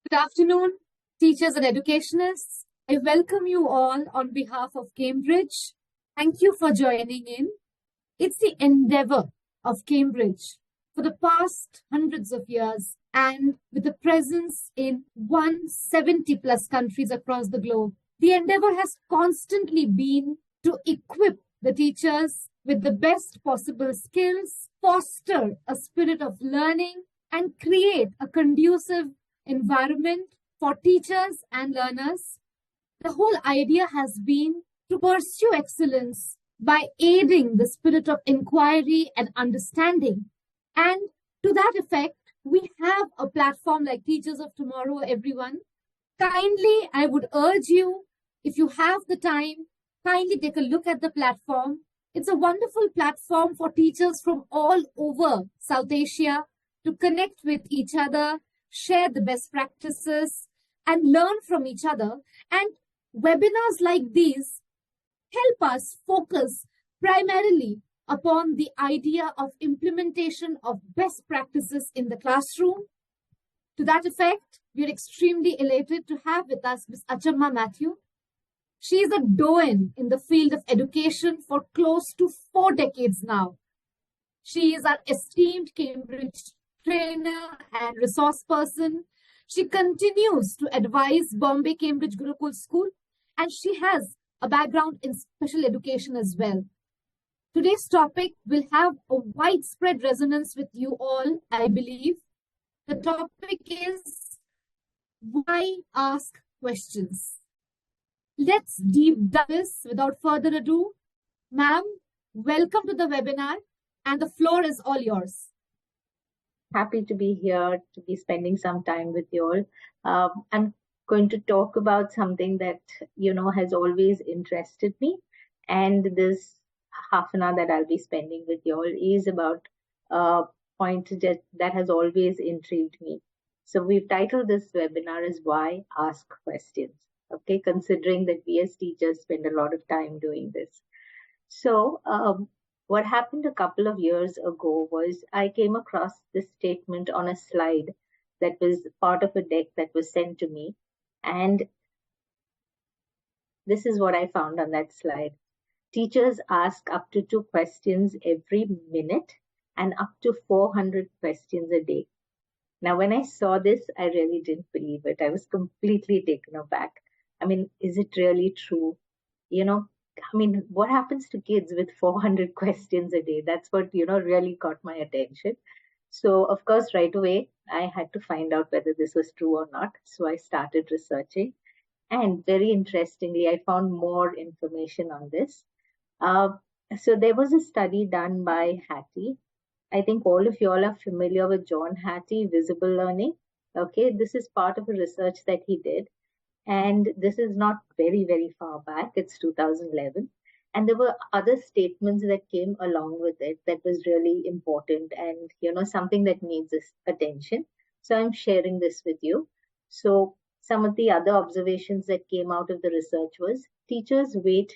Good afternoon, teachers and educationists. I welcome you all on behalf of Cambridge. Thank you for joining in. It's the endeavor of Cambridge for the past hundreds of years and with a presence in 170 plus countries across the globe. The endeavor has constantly been to equip the teachers with the best possible skills, foster a spirit of learning, and create a conducive environment for teachers and learners. The whole idea has been to pursue excellence by aiding the spirit of inquiry and understanding. And to that effect, we have a platform like Teachers of Tomorrow, everyone. Kindly, I would urge you, if you have the time, kindly take a look at the platform. It's a wonderful platform for teachers from all over South Asia to connect with each other, share the best practices, and learn from each other. And webinars like these help us focus primarily upon the idea of implementation of best practices in the classroom. To that effect, we are extremely elated to have with us Ms. Achama Mathew. She is a doyen in the field of education for close to 4 decades now. She is our esteemed Cambridge trainer and resource person. She continues to advise Bombay Cambridge Gurukul School, and she has a background in special education as well. Today's topic will have a widespread resonance with you all, I believe. The topic is why ask questions. Let's deep dive this without further ado. Ma'am, welcome to the webinar, and the floor is all yours. Happy to be here, to be spending some time with you all. I'm going to talk about something that, has always interested me. And this half an hour that I'll be spending with you all is about a point that has always intrigued me. So we've titled this webinar as Why Ask Questions. Okay, considering that we as teachers spend a lot of time doing this. So what happened a couple of years ago was I came across this statement on a slide that was part of a deck that was sent to me. And this is what I found on that slide. Teachers ask up to 2 questions every minute and up to 400 questions a day. Now, when I saw this, I really didn't believe it. I was completely taken aback. I mean, is it really true? What happens to kids with 400 questions a day? That's what, really caught my attention. So, of course, right away, I had to find out whether this was true or not. So I started researching. And very interestingly, I found more information on this. So there was a study done by Hattie. I think all of you all are familiar with John Hattie, visible learning. Okay, this is part of a research that he did. And this is not very, very far back. It's 2011. And there were other statements that came along with it that was really important and, something that needs attention. So I'm sharing this with you. So some of the other observations that came out of the research was teachers wait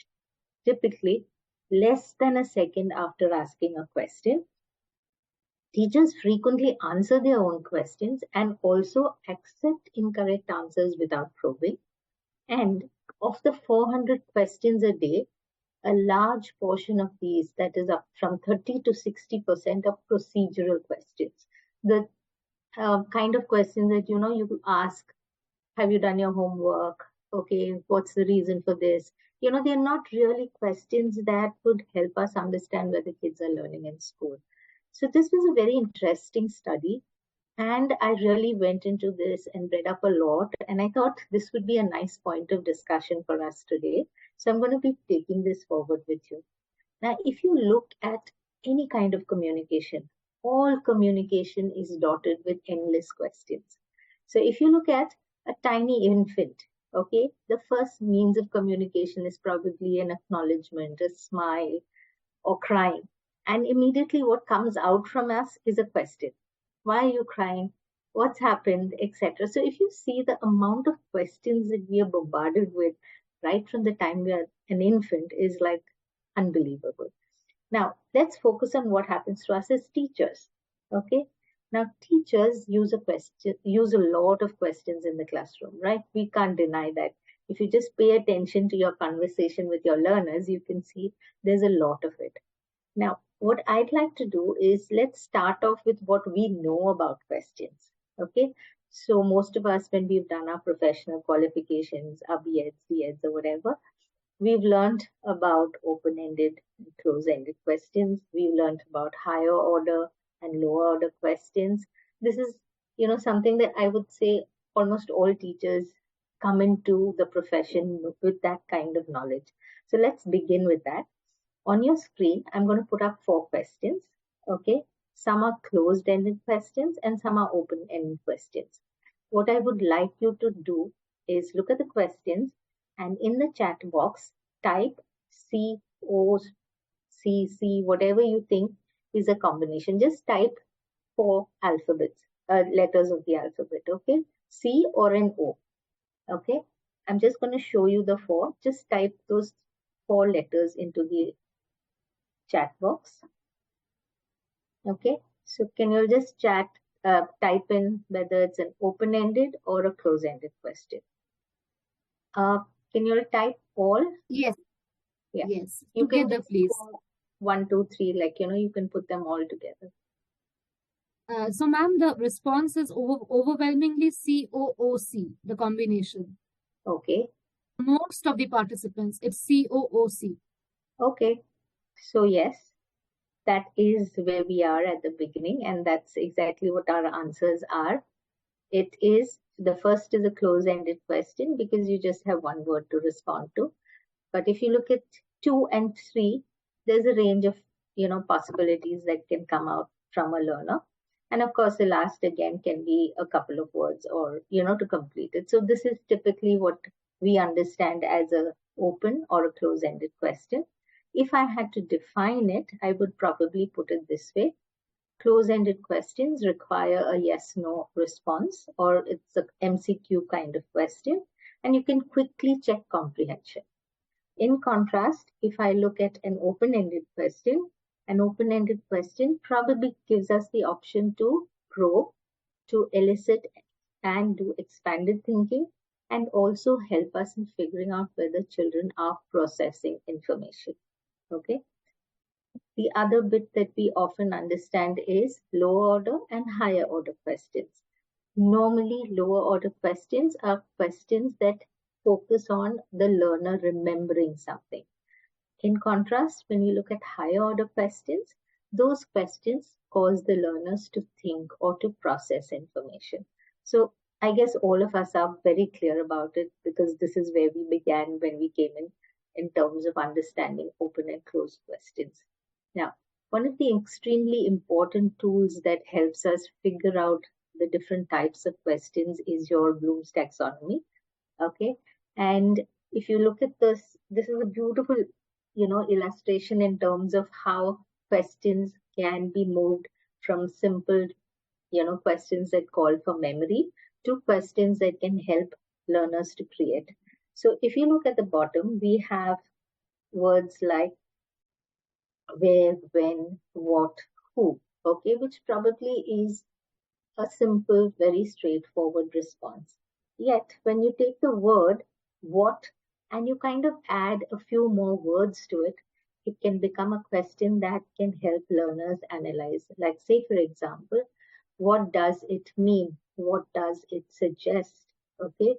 typically less than a second after asking a question. Teachers frequently answer their own questions and also accept incorrect answers without probing. And of the 400 questions a day, a large portion of these, that is up from 30 to 60%, are procedural questions. The kind of questions that, you ask, have you done your homework? Okay, what's the reason for this? They're not really questions that would help us understand where the kids are learning in school. So this was a very interesting study, and I really went into this and read up a lot, and I thought this would be a nice point of discussion for us today. So I'm going to be taking this forward with you. Now, if you look at any kind of communication, all communication is dotted with endless questions. So if you look at a tiny infant, okay, the first means of communication is probably an acknowledgement, a smile, or crying. And immediately what comes out from us is a question. Why are you crying? What's happened? Etc. So if you see the amount of questions that we are bombarded with right from the time we are an infant is like unbelievable. Now, let's focus on what happens to us as teachers. Okay. Now, teachers use a lot of questions in the classroom, right? We can't deny that. If you just pay attention to your conversation with your learners, you can see there's a lot of it. Now, what I'd like to do is let's start off with what we know about questions. Okay. So most of us, when we've done our professional qualifications, our B.Eds, D.Eds, or whatever, we've learned about open-ended and close-ended questions. We've learned about higher order and lower order questions. This is, something that I would say almost all teachers come into the profession with that kind of knowledge. So let's begin with that. On your screen, I'm going to put up 4 questions. Okay. Some are closed-ended questions and some are open-ended questions. What I would like you to do is look at the questions and in the chat box, type C, O, C, C, whatever you think is a combination. Just type 4 letters of the alphabet, okay? C or an O, okay? I'm just going to show you the 4. Just type those 4 letters into the chat box. Okay, so can you just type in whether it's an open-ended or a close-ended question? Can you type all? Yes. Yeah. Yes. You Together, can please. 1, 2, 3, you can put them all together. So, ma'am, the response is overwhelmingly COOC, the combination. Okay. Most of the participants, it's COOC. Okay. So, yes, that is where we are at the beginning, and that's exactly what our answers are. It is, the first is a close-ended question because you just have one word to respond to. But if you look at 2 and 3, there's a range of, possibilities that can come out from a learner. And of course, the last again can be a couple of words or, to complete it. So this is typically what we understand as a open or a close-ended question. If I had to define it, I would probably put it this way. Close-ended questions require a yes-no response, or it's a MCQ kind of question, and you can quickly check comprehension. In contrast, if I look at an open-ended question probably gives us the option to probe, to elicit and do expanded thinking, and also help us in figuring out whether children are processing information. Okay. The other bit that we often understand is lower order and higher order questions. Normally, lower order questions are questions that focus on the learner remembering something. In contrast, when you look at higher order questions, those questions cause the learners to think or to process information. So I guess all of us are very clear about it because this is where we began when we came in terms of understanding open and closed questions. Now, one of the extremely important tools that helps us figure out the different types of questions is your Bloom's taxonomy. Okay. And if you look at this is a beautiful, illustration in terms of how questions can be moved from simple, questions that call for memory to questions that can help learners to create. So if you look at the bottom, we have words like where, when, what, who, okay, which probably is a simple, very straightforward response. Yet, when you take the word what and you kind of add a few more words to it, it can become a question that can help learners analyze. Like, say, for example, what does it mean? What does it suggest? Okay.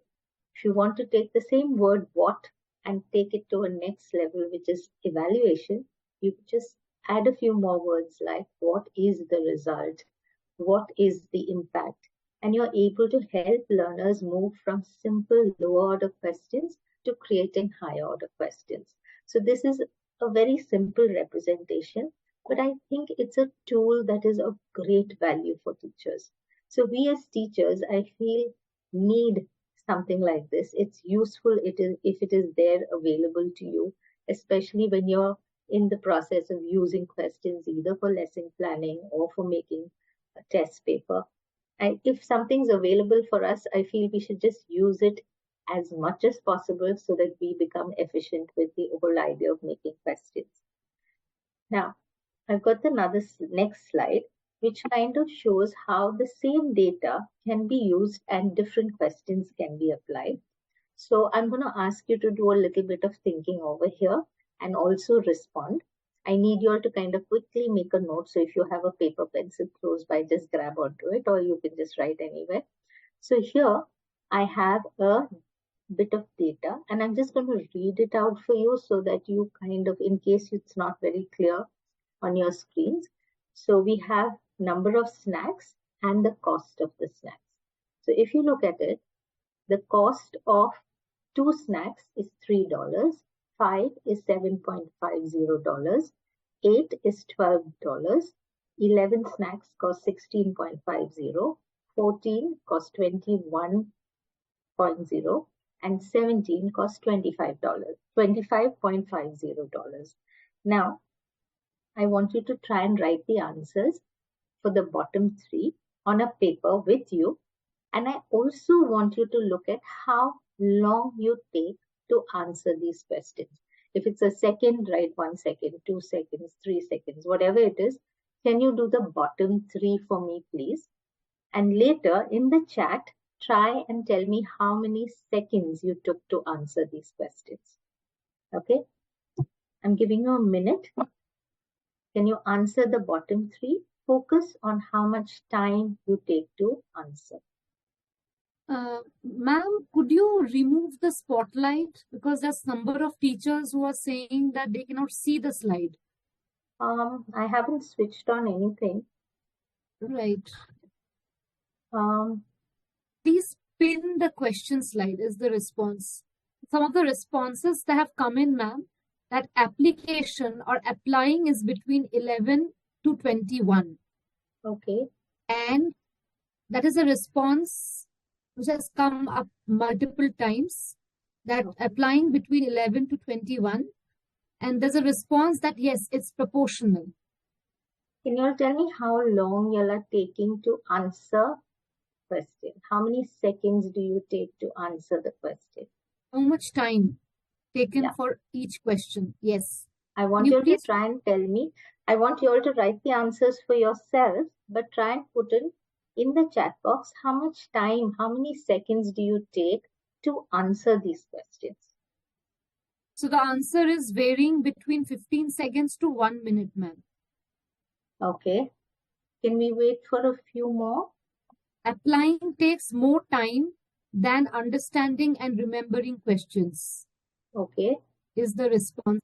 If you want to take the same word what and take it to a next level, which is evaluation, you just add a few more words like what is the result? What is the impact? And you're able to help learners move from simple lower order questions to creating higher order questions. So this is a very simple representation, but I think it's a tool that is of great value for teachers. So we as teachers, I feel, need something like this. It's useful if it is there available to you, especially when you're in the process of using questions either for lesson planning or for making a test paper. And if something's available for us, I feel we should just use it as much as possible so that we become efficient with the whole idea of making questions. Now, I've got the next slide. which kind of shows how the same data can be used and different questions can be applied. So I'm going to ask you to do a little bit of thinking over here and also respond. I need you all to kind of quickly make a note. So if you have a paper pencil close by, just grab onto it, or you can just write anywhere. So here I have a bit of data, and I'm just going to read it out for you so that you kind of, in case it's not very clear on your screens. So we have number of snacks and the cost of the snacks. So if you look at it, the cost of 2 snacks is $3, 5 is $7.50, 8 is $12, 11 snacks cost $16.50, 14 cost $21.00, and 17 cost $25.50. Now, I want you to try and write the answers for the bottom 3 on a paper with you. And I also want you to look at how long you take to answer these questions. If it's a second, write 1 second, 2 seconds, 3 seconds, whatever it is. Can you do the bottom 3 for me, please? And later in the chat, try and tell me how many seconds you took to answer these questions. Okay? I'm giving you a minute. Can you answer the bottom 3? Focus on how much time you take to answer. Ma'am, could you remove the spotlight? Because there's number of teachers who are saying that they cannot see the slide. I haven't switched on anything. Right. Please pin the question slide is the response. Some of the responses that have come in, ma'am, that application or applying is between 11 to 21. Okay. And that is a response which has come up multiple times, that applying between 11 to 21. And there's a response that, yes, it's proportional. Can you all tell me how long you are taking to answer question? How many seconds do you take to answer the question? How much time taken for each question? Yes. I want you all to try and tell me. I want you all to write the answers for yourself, but try and put in the chat box how much time, how many seconds do you take to answer these questions? So the answer is varying between 15 seconds to 1 minute, ma'am. Okay. Can we wait for a few more? Applying takes more time than understanding and remembering questions. Okay. Is the response.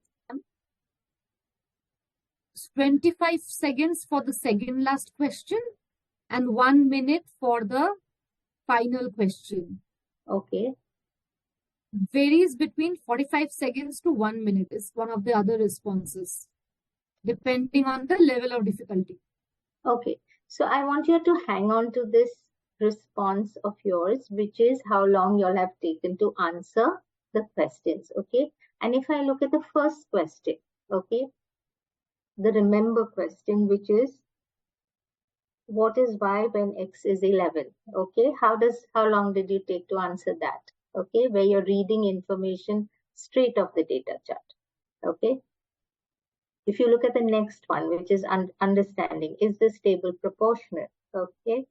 25 seconds for the second last question and 1 minute for the final question. Okay. Varies between 45 seconds to 1 minute is one of the other responses, depending on the level of difficulty. Okay. So I want you to hang on to this response of yours, which is how long you all have taken to answer the questions. Okay. And if I look at the first question, okay, the remember question, which is what is y when x is 11? Okay, how long did you take to answer that? Okay, where you're reading information straight off the data chart. Okay, if you look at the next one, which is understanding, is this table proportionate? Okay,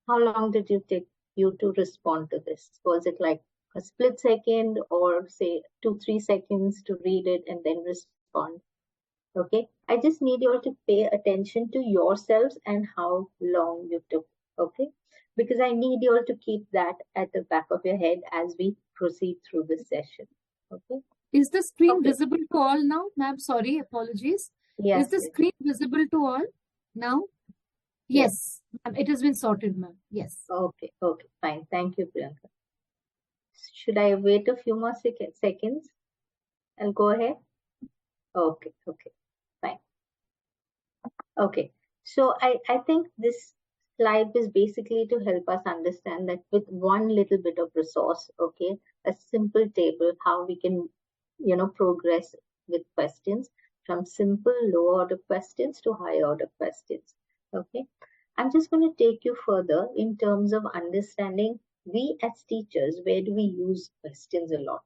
how long did it take you to respond to this? Was it like a split second, or say 2-3 seconds to read it and then respond? Okay, I just need you all to pay attention to yourselves and how long you took. Okay, because I need you all to keep that at the back of your head as we proceed through this session. Okay. Is the screen visible to all now? Ma'am, sorry, apologies. Yes. Is the screen visible to all now? Yes. Ma'am, it has been sorted, ma'am. Yes. Okay, okay, fine. Thank you, Priyanka. Should I wait a few more seconds? I'll go ahead. Okay, okay. Fine. Okay, so I think this slide is basically to help us understand that with one little bit of resource, okay, a simple table, how we can, progress with questions from simple low order questions to high order questions. Okay, I'm just going to take you further in terms of understanding we as teachers, where do we use questions a lot?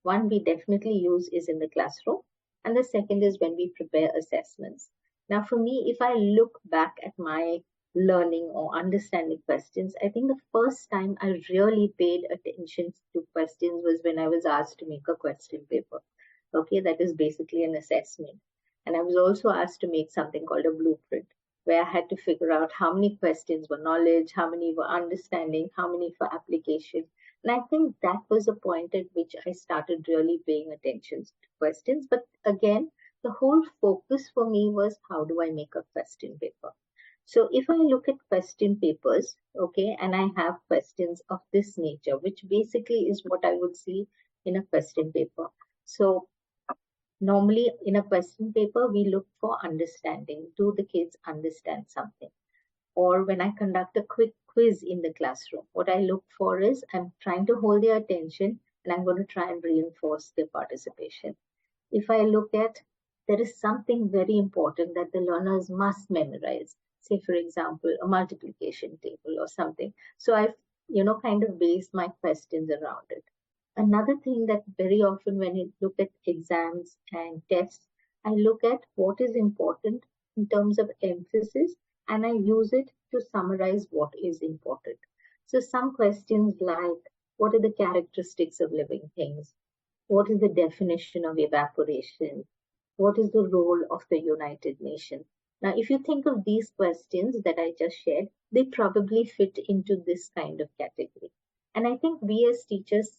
One we definitely use is in the classroom, and the second is when we prepare assessments. Now, for me, if I look back at my learning or understanding questions, I think the first time I really paid attention to questions was when I was asked to make a question paper. Okay, that is basically an assessment. And I was also asked to make something called a blueprint, where I had to figure out how many questions were knowledge, how many were understanding, how many for application. And I think that was a point at which I started really paying attention to questions. But again, the whole focus for me was how do I make a question paper? So if I look at question papers, okay, and I have questions of this nature, which basically is what I would see in a question paper. So normally in a question paper, we look for understanding. Do the kids understand something? Or when I conduct a quick quiz in the classroom, what I look for is I'm trying to hold their attention and I'm going to try and reinforce their participation. If I look at, there is something very important that the learners must memorize, say, for example, a multiplication table or something. So I've, kind of based my questions around it. Another thing that very often when I look at exams and tests, I look at what is important in terms of emphasis and I use it to summarize what is important. So some questions like, what are the characteristics of living things? What is the definition of evaporation? What is the role of the United Nations? Now, if you think of these questions that I just shared, they probably fit into this kind of category. And I think we as teachers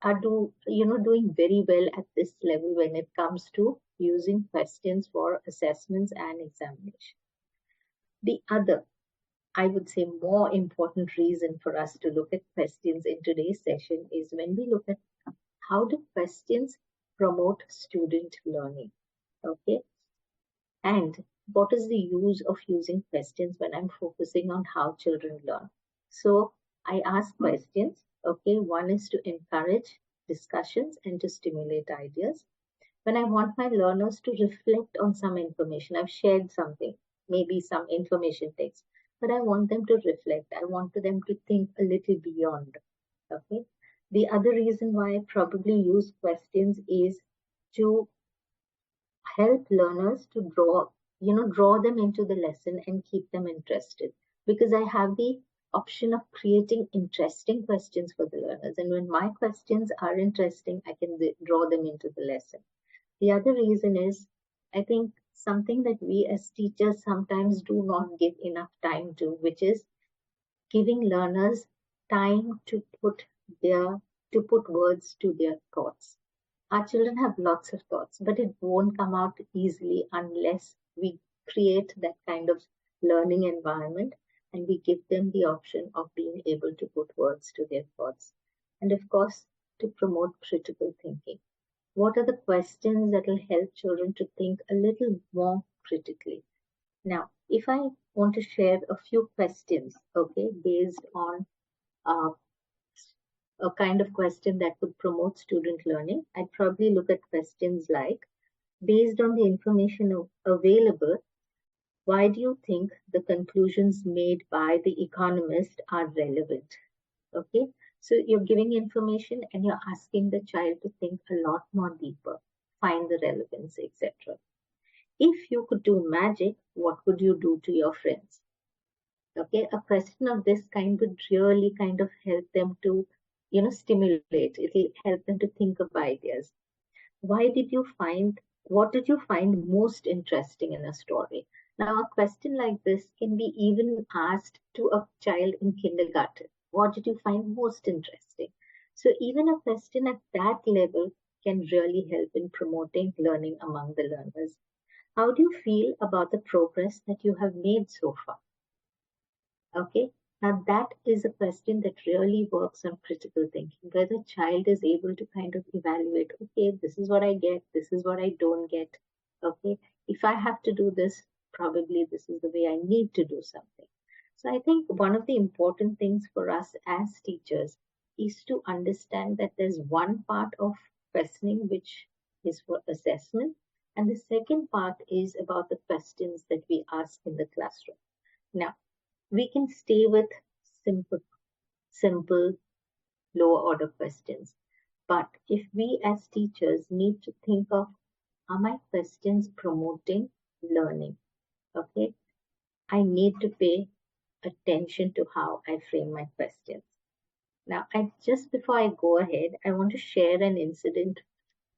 are doing very well at this level when it comes to using questions for assessments and examination. The other, I would say, more important reason for us to look at questions in today's session is when we look at how do questions promote student learning? Okay. And what is the use of using questions when I'm focusing on how children learn? So I ask questions. Okay. One is to encourage discussions and to stimulate ideas. When I want my learners to reflect on some information, I've shared something, maybe some information text, but I want them to reflect. I want them to think a little beyond. Okay. The other reason why I probably use questions is to help learners to draw them into the lesson and keep them interested. Because I have the option of creating interesting questions for the learners. And when my questions are interesting, I can draw them into the lesson. The other reason is, I think something that we as teachers sometimes do not give enough time to, which is giving learners time to put words to their thoughts. Our children have lots of thoughts, but it won't come out easily unless we create that kind of learning environment and we give them the option of being able to put words to their thoughts. And of course, to promote critical thinking. What are the questions that will help children to think a little more critically? Now, if I want to share a few questions, okay, based on a kind of question that would promote student learning, I'd probably look at questions like, based on the information available, why do you think the conclusions made by the economist are relevant? Okay, so you're giving information and you're asking the child to think a lot more deeper, find the relevance, etc. If you could do magic, what would you do to your friends? Okay, a question of this kind would really kind of help them to, stimulate. It'll help them to think of ideas. What did you find most interesting in a story? Now, a question like this can be even asked to a child in kindergarten. What did you find most interesting? So even a question at that level can really help in promoting learning among the learners. How do you feel about the progress that you have made so far? Okay, now that is a question that really works on critical thinking, where the child is able to kind of evaluate, okay, this is what I get, this is what I don't get. Okay, if I have to do this, probably this is the way I need to do something. So I think one of the important things for us as teachers is to understand that there's one part of questioning which is for assessment, and the second part is about the questions that we ask in the classroom. Now, we can stay with simple, lower order questions. But if we as teachers need to think of, are my questions promoting learning? Okay. I need to pay attention to how I frame my questions. Now, just before I go ahead, I want to share an incident,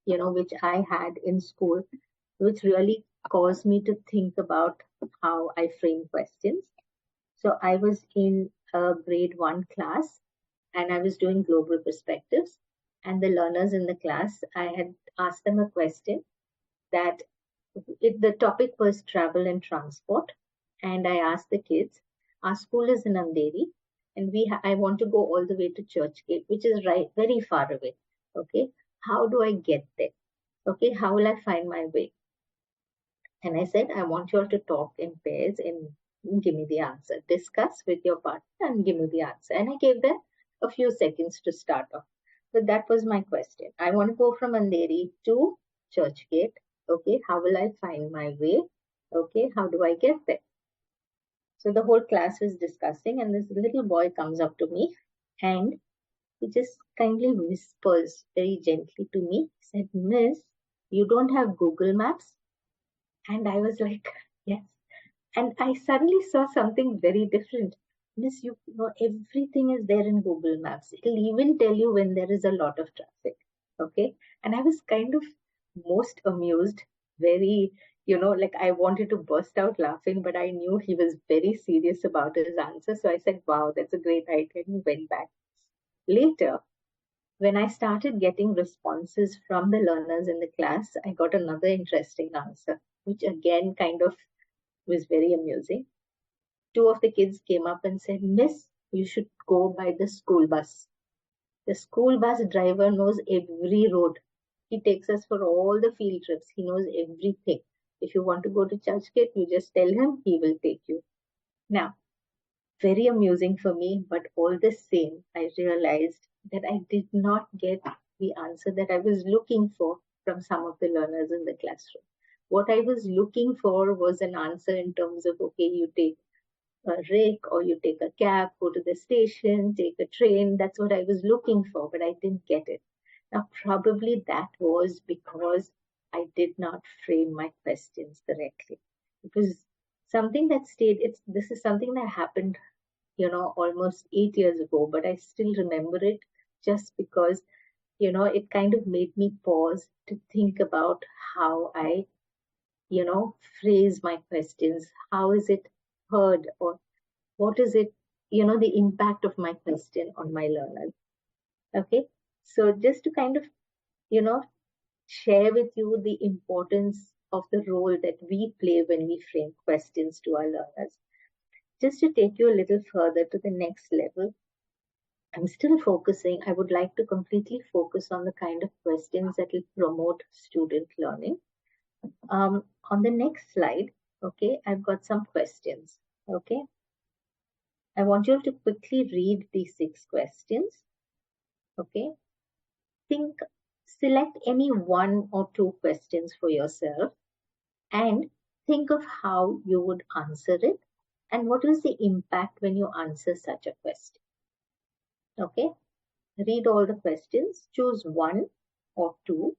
which I had in school, which really caused me to think about how I frame questions. So I was in a grade 1 class and I was doing global perspectives. And the learners in the class, I had asked them a question that the topic was travel and transport. And I asked the kids, our school is in Andheri, and I want to go all the way to Churchgate, which is very far away. Okay, how do I get there? Okay, how will I find my way? And I said, I want you all to talk in pairs and give me the answer. Discuss with your partner and give me the answer. And I gave them a few seconds to start off. So that was my question. I want to go from Andheri to Churchgate. Okay, how will I find my way? Okay, how do I get there? So the whole class was discussing, and this little boy comes up to me and he just kindly whispers very gently to me. He said, Miss, you don't have Google Maps? And I was like, yes. And I suddenly saw something very different. Miss, you know, everything is there in Google Maps. It'll even tell you when there is a lot of traffic. Okay. And I was kind of most amused, very, like I wanted to burst out laughing, but I knew he was very serious about his answer. So I said, wow, that's a great idea. And he went back. Later, when I started getting responses from the learners in the class, I got another interesting answer, which again kind of was very amusing. Two of the kids came up and said, Miss, you should go by the school bus. The school bus driver knows every road. He takes us for all the field trips. He knows everything. If you want to go to Churchgate, you just tell him, he will take you. Now, very amusing for me, but all the same, I realized that I did not get the answer that I was looking for from some of the learners in the classroom. What I was looking for was an answer in terms of, okay, you take a rake or you take a cab, go to the station, take a train. That's what I was looking for, but I didn't get it. Now, probably that was because I did not frame my questions correctly. It was something that this is something that happened, almost 8 years ago, but I still remember it just because, it kind of made me pause to think about how I, phrase my questions. How is it heard, or what is it, the impact of my question on my learners? Okay. So just to kind of, share with you the importance of the role that we play when we frame questions to our learners. Just to take you a little further to the next level, I'm still focusing. I would like to completely focus on the kind of questions that will promote student learning. On the next slide, okay, I've got some questions. Okay. I want you to quickly read these 6 questions. Okay. Select any 1 or 2 questions for yourself and think of how you would answer it and what is the impact when you answer such a question. Okay. Read all the questions, choose 1 or 2,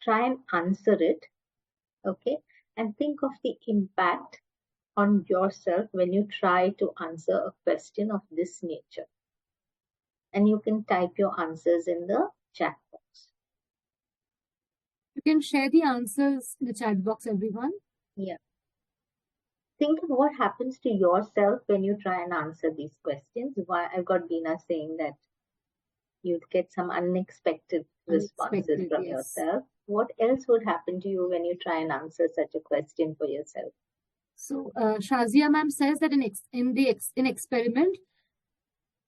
try and answer it. Okay. And think of the impact on yourself when you try to answer a question of this nature. And you can type your answers in the chat box. You can share the answers in the chat box, everyone. Yeah. Think of what happens to yourself when you try and answer these questions. Why I've got Beena saying that you'd get some unexpected responses from yourself. What else would happen to you when you try and answer such a question for yourself? So Shazia ma'am says that in experiment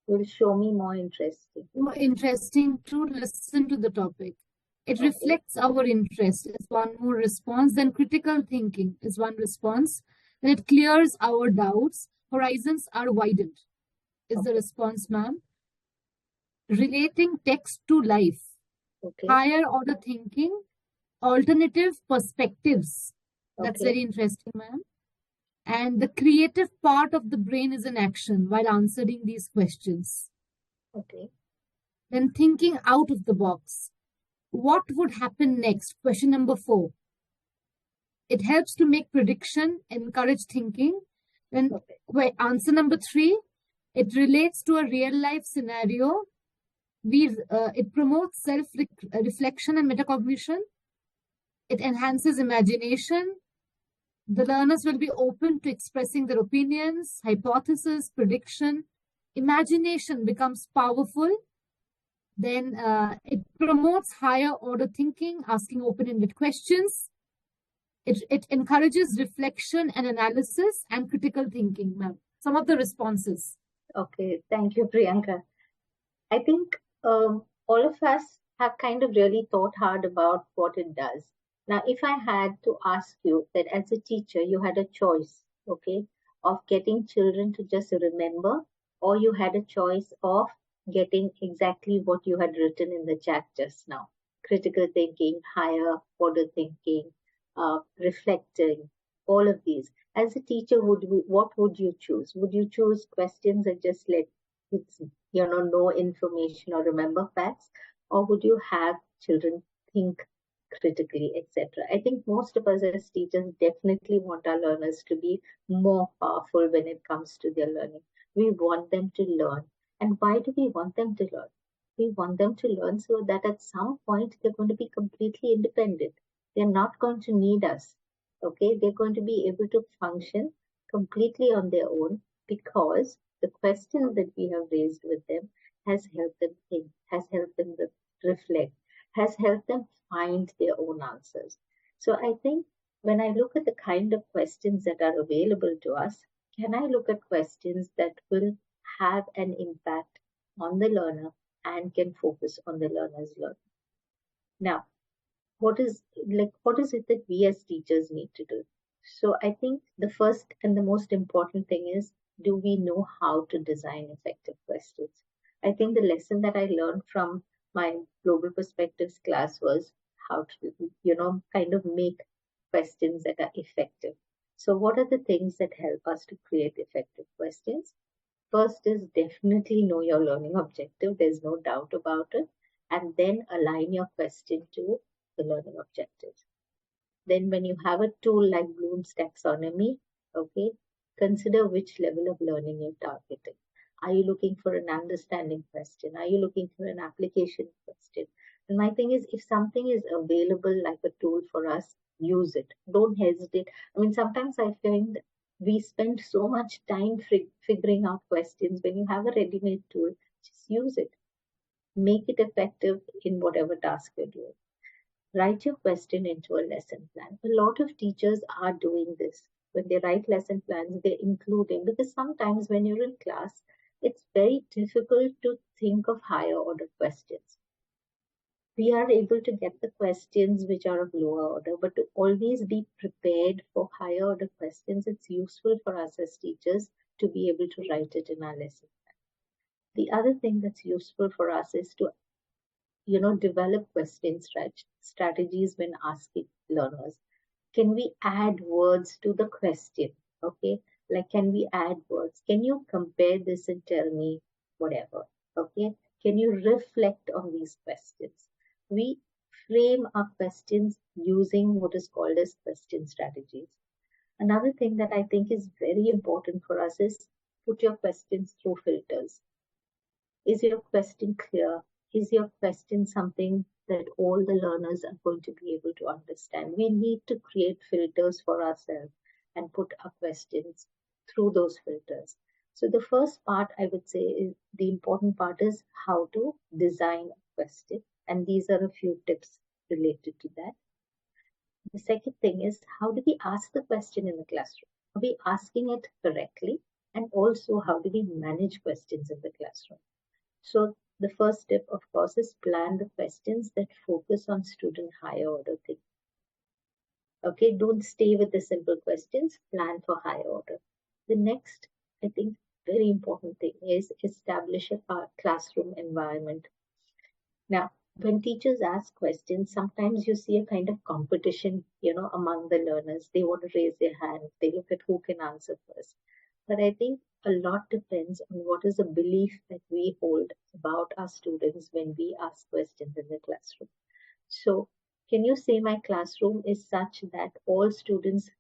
will show me more interesting. More interesting to listen to the topic. It reflects our interest is one more response. Then critical thinking is one response. Then it clears our doubts. Horizons are widened is the response, ma'am. Relating text to life. Higher order thinking. Alternative perspectives. That's very interesting, ma'am. And the creative part of the brain is in action while answering these questions. Okay. Then thinking out of the box. What would happen next? Question number 4. It helps to make prediction, encourage thinking, And answer number 3, it relates to a real life scenario. It promotes self-reflection and metacognition. It enhances imagination. The learners will be open to expressing their opinions, hypothesis, prediction. Imagination becomes powerful. Then it promotes higher order thinking, asking open-ended questions. It encourages reflection and analysis and critical thinking, ma'am. Some of the responses. Okay, thank you, Priyanka. I think all of us have kind of really thought hard about what it does. Now, if I had to ask you that as a teacher, you had a choice, okay, of getting children to just remember, or you had a choice of getting exactly what you had written in the chat just now: critical thinking, higher order thinking, reflecting, all of these. As a teacher, what would you choose? Would you choose questions that just let kids, know information or remember facts, or would you have children think critically, etc.? I think most of us as teachers definitely want our learners to be more powerful when it comes to their learning. We want them to learn. And why do we want them to learn? We want them to learn so that at some point they're going to be completely independent. They're not going to need us. Okay, they're going to be able to function completely on their own, because the questions that we have raised with them has helped them think, has helped them reflect, has helped them find their own answers. So I think when I look at the kind of questions that are available to us, can I look at questions that will have an impact on the learner and can focus on the learner's learning? Now, what is it that we as teachers need to do? So I think the first and the most important thing is, do we know how to design effective questions? I think the lesson that I learned from my Global Perspectives class was how to, kind of make questions that are effective. So what are the things that help us to create effective questions? First is definitely know your learning objective. There's no doubt about it. And then align your question to the learning objectives. Then when you have a tool like Bloom's taxonomy, okay, consider which level of learning you're targeting. Are you looking for an understanding question? Are you looking for an application question? And my thing is, if something is available like a tool for us, use it. Don't hesitate. I mean, sometimes I find we spend so much time figuring out questions. When you have a ready-made tool, just use it. Make it effective in whatever task you're doing. Write your question into a lesson plan. A lot of teachers are doing this. When they write lesson plans, they're including, because sometimes when you're in class, it's very difficult to think of higher order questions. We are able to get the questions which are of lower order, but to always be prepared for higher order questions, it's useful for us as teachers to be able to write it in our lesson plan. The other thing that's useful for us is to develop question strategies when asking learners. Can we add words to the question? Okay, like, can we add words? Can you compare this and tell me whatever? Okay, can you reflect on these questions? We frame our questions using what is called as question strategies. Another thing that I think is very important for us is put your questions through filters. Is your question clear? Is your question something that all the learners are going to be able to understand? We need to create filters for ourselves and put our questions through those filters. So the first part, I would say, is the important part is how to design a question. And these are a few tips related to that. The second thing is, how do we ask the question in the classroom? Are we asking it correctly? And also, how do we manage questions in the classroom? So the first step, of course, is plan the questions that focus on student higher order thinking. Okay, don't stay with the simple questions, plan for higher order. The next, I think, very important thing is establish a classroom environment. Now, when teachers ask questions, sometimes you see a kind of competition, among the learners. They want to raise their hand. They look at who can answer first. But I think a lot depends on what is the belief that we hold about our students when we ask questions in the classroom. So Can you say my classroom is such that all students,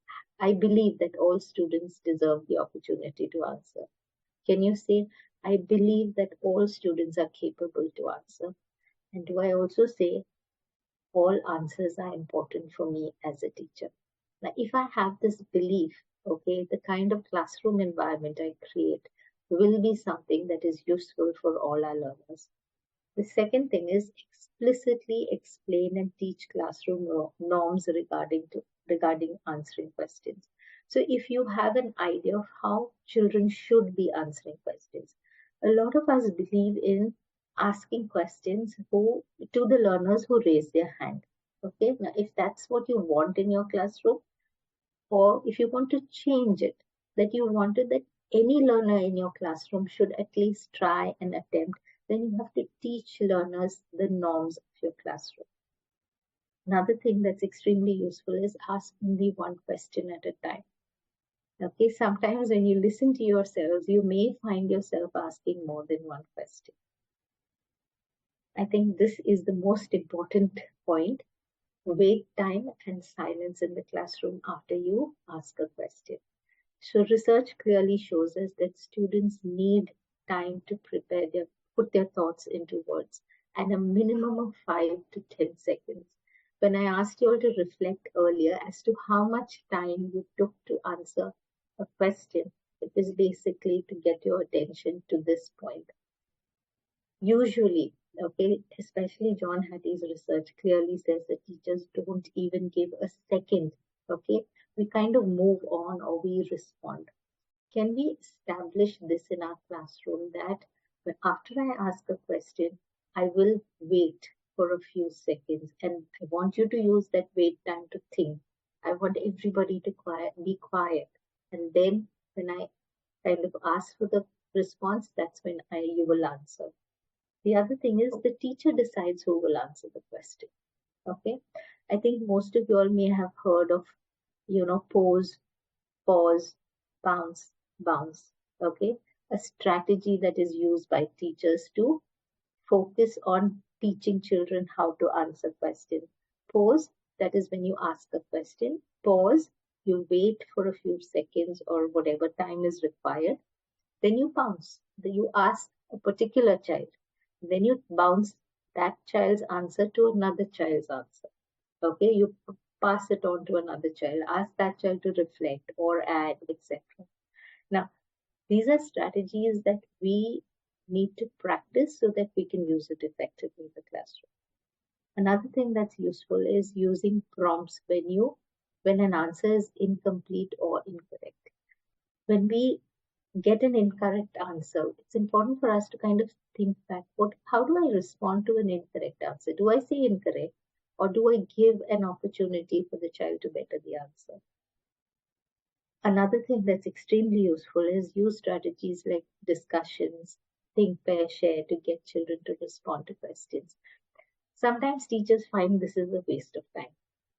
I believe that all students deserve the opportunity to answer? Can you say, I believe that all students are capable to answer? And do I also say, all answers are important for me as a teacher? Now, if I have this belief, okay, the kind of classroom environment I create will be something that is useful for all our learners. The second thing is explicitly explain and teach classroom norms regarding answering questions. So if you have an idea of how children should be answering questions, a lot of us believe in asking questions to the learners who raise their hand. Okay, now if that's what you want in your classroom, or if you want to change it, that you wanted that any learner in your classroom should at least try and attempt, then you have to teach learners the norms of your classroom. Another thing that's extremely useful is ask only one question at a time. Okay, sometimes when you listen to yourselves, you may find yourself asking more than one question. I think this is the most important point. Wait time and silence in the classroom after you ask a question. So research clearly shows us that students need time to put their thoughts into words, and a minimum of 5 to 10 seconds. When I asked you all to reflect earlier as to how much time you took to answer a question, it was basically to get your attention to this point. Usually, okay, especially John Hattie's research clearly says that teachers don't even give a second, okay? We kind of move on or we respond. Can we establish this in our classroom that after I ask a question, I will wait for a few seconds, and I want you to use that wait time to think. I want everybody to be quiet. And then when I kind of ask for the response, that's when you will answer. The other thing is the teacher decides who will answer the question. Okay. I think most of you all may have heard of, pose, pause, bounce, bounce. Okay. A strategy that is used by teachers to focus on teaching children how to answer questions. Pause, that is when you ask a question. Pause, you wait for a few seconds or whatever time is required. Then you bounce. Then you ask a particular child. Then you bounce that child's answer to another child's answer. Okay, you pass it on to another child, ask that child to reflect or add, etc. Now, these are strategies that we need to practice so that we can use it effectively in the classroom. Another thing that's useful is using prompts when an answer is incomplete or incorrect. When we get an incorrect answer, it's important for us to kind of think back, how do I respond to an incorrect answer? Do I say incorrect, or do I give an opportunity for the child to better the answer? Another thing that's extremely useful is use strategies like discussions, think, pair, share to get children to respond to questions. Sometimes teachers find this is a waste of time.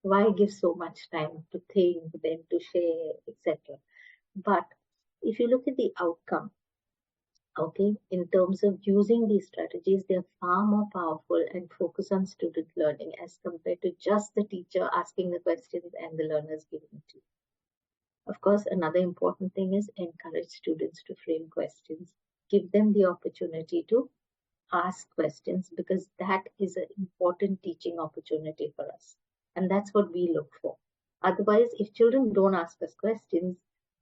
Why give so much time to think, then to share, etc.? But if you look at the outcome, okay, in terms of using these strategies, they're far more powerful and focus on student learning as compared to just the teacher asking the questions and the learners giving it to you. Of course, another important thing is encourage students to frame questions. Give them the opportunity to ask questions, because that is an important teaching opportunity for us. And that's what we look for. Otherwise, if children don't ask us questions,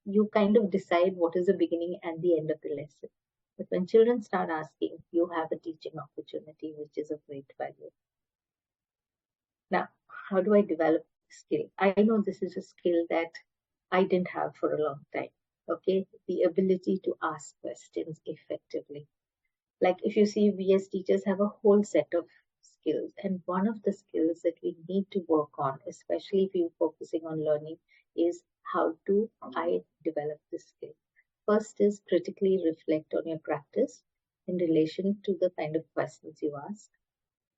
you kind of decide what is the beginning and the end of the lesson. But when children start asking, you have a teaching opportunity, which is of great value. Now, how do I develop the skill? I know this is a skill that I didn't have for a long time. Okay, the ability to ask questions effectively. Like if you see, we as teachers have a whole set of skills, and one of the skills that we need to work on, especially if you're focusing on learning, is how do I develop this skill? First is critically reflect on your practice in relation to the kind of questions you ask.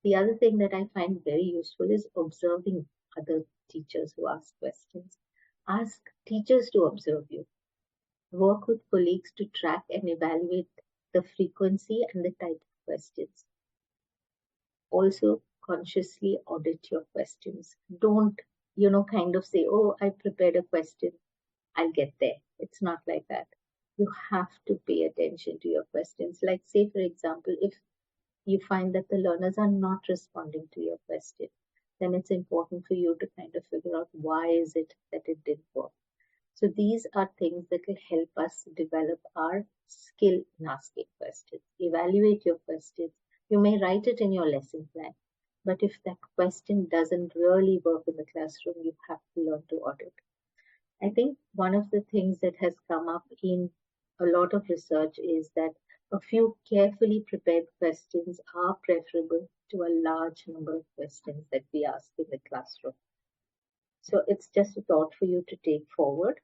The other thing that I find very useful is observing other teachers who ask questions. Ask teachers to observe you. Work with colleagues to track and evaluate the frequency and the type of questions. Also, consciously audit your questions. Don't, kind of say, oh, I prepared a question, I'll get there. It's not like that. You have to pay attention to your questions. Like, say, for example, if you find that the learners are not responding to your question, then it's important for you to kind of figure out why is it that it didn't work. So these are things that will help us develop our skill in asking questions. Evaluate your questions. You may write it in your lesson plan, but if that question doesn't really work in the classroom, you have to learn to audit. I think one of the things that has come up in a lot of research is that a few carefully prepared questions are preferable to a large number of questions that we ask in the classroom. So it's just a thought for you to take forward.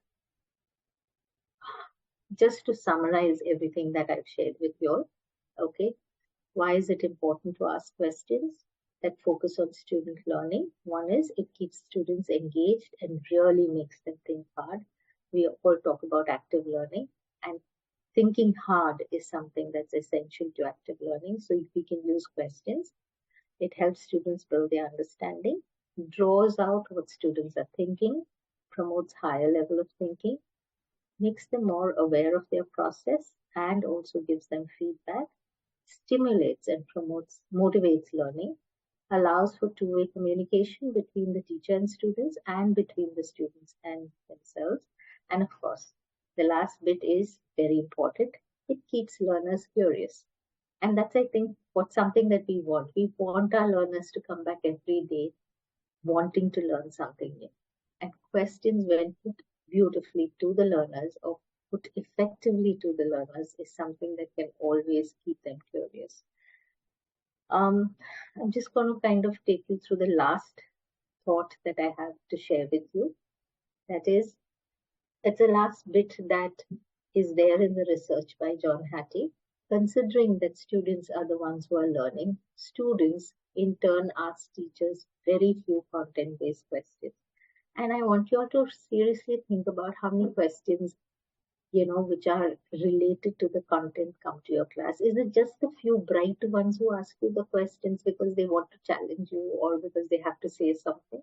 Just to summarize everything that I've shared with you all, okay? Why is it important to ask questions that focus on student learning? One is it keeps students engaged and really makes them think hard. We all talk about active learning, and thinking hard is something that's essential to active learning. So if we can use questions, it helps students build their understanding, draws out what students are thinking, promotes higher level of thinking, makes them more aware of their process, and also gives them feedback, stimulates and motivates learning, allows for two-way communication between the teacher and students and between the students and themselves. And of course, the last bit is very important. It keeps learners curious. And that's, I think, what's something that we want. We want our learners to come back every day wanting to learn something new. And questions, when put beautifully to the learners or put effectively to the learners, is something that can always keep them curious. I'm just going to kind of take you through the last thought that I have to share with you. That is, it's the last bit that is there in the research by John Hattie. Considering that students are the ones who are learning, students in turn ask teachers very few content-based questions. And I want you all to seriously think about how many questions, which are related to the content come to your class. Is it just the few bright ones who ask you the questions because they want to challenge you or because they have to say something?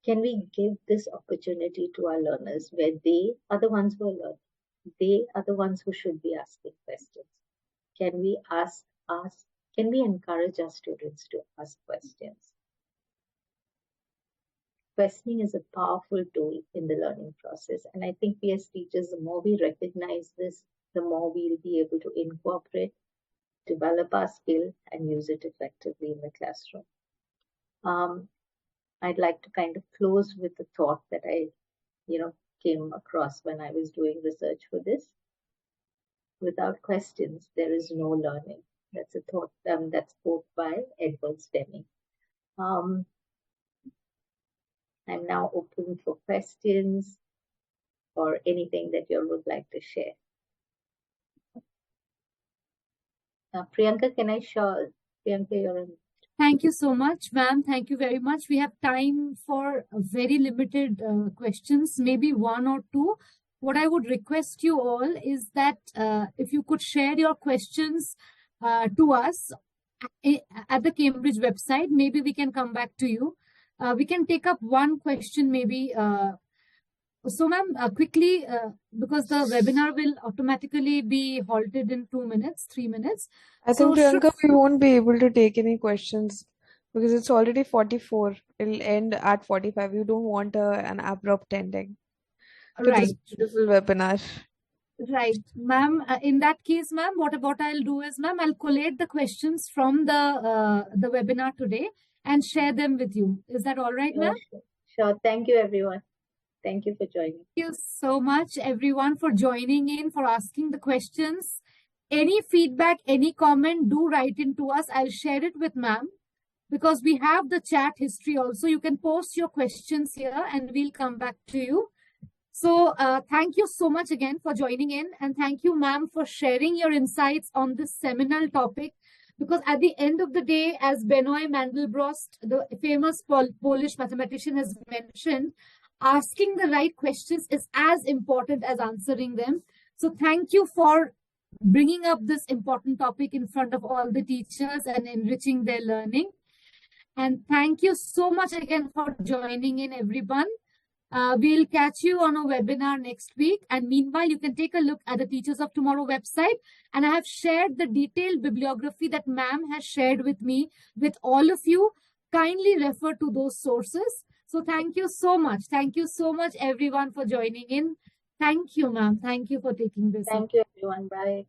Can we give this opportunity to our learners where they are the ones who are learning? They are the ones who should be asking questions. Can we can we encourage our students to ask questions? Questioning is a powerful tool in the learning process. And I think we as teachers, the more we recognize this, the more we'll be able to incorporate, develop our skill, and use it effectively in the classroom. I'd like to kind of close with the thought that I, came across when I was doing research for this. Without questions, there is no learning. That's a thought that's quote by Edward Deming. I'm now open for questions or anything that you would like to share. Priyanka, can I show? Priyanka, you're on. Thank you so much, ma'am. Thank you very much. We have time for very limited questions, maybe one or two. What I would request you all is that if you could share your questions to us at the Cambridge website, maybe we can come back to you. We can take up one question maybe. So, ma'am, quickly, because the webinar will automatically be halted in 2 minutes, 3 minutes. I think, Priyanka, we won't be able to take any questions because it's already 44. It'll end at 45. You don't want an abrupt ending to this beautiful webinar. Right, ma'am. In that case, ma'am, what I'll do is, ma'am, I'll collate the questions from the webinar today and share them with you. Is that all right, ma'am? Sure. Thank you, everyone. Thank you for joining. Thank you so much, everyone, for joining in, for asking the questions. Any feedback, any comment, do write in to us. I'll share it with ma'am because we have the chat history also. You can post your questions here and we'll come back to you. So thank you so much again for joining in. And thank you, ma'am, for sharing your insights on this seminal topic. Because at the end of the day, as Benoit Mandelbrot, the famous Polish mathematician, has mentioned, asking the right questions is as important as answering them. So thank you for bringing up this important topic in front of all the teachers and enriching their learning. And thank you so much again for joining in, everyone. We'll catch you on a webinar next week. And meanwhile, you can take a look at the Teachers of Tomorrow website. And I have shared the detailed bibliography that ma'am has shared with me with all of you. Kindly refer to those sources. So thank you so much. Thank you so much, everyone, for joining in. Thank you, ma'am. Thank you for taking this. Thank you, everyone. Bye.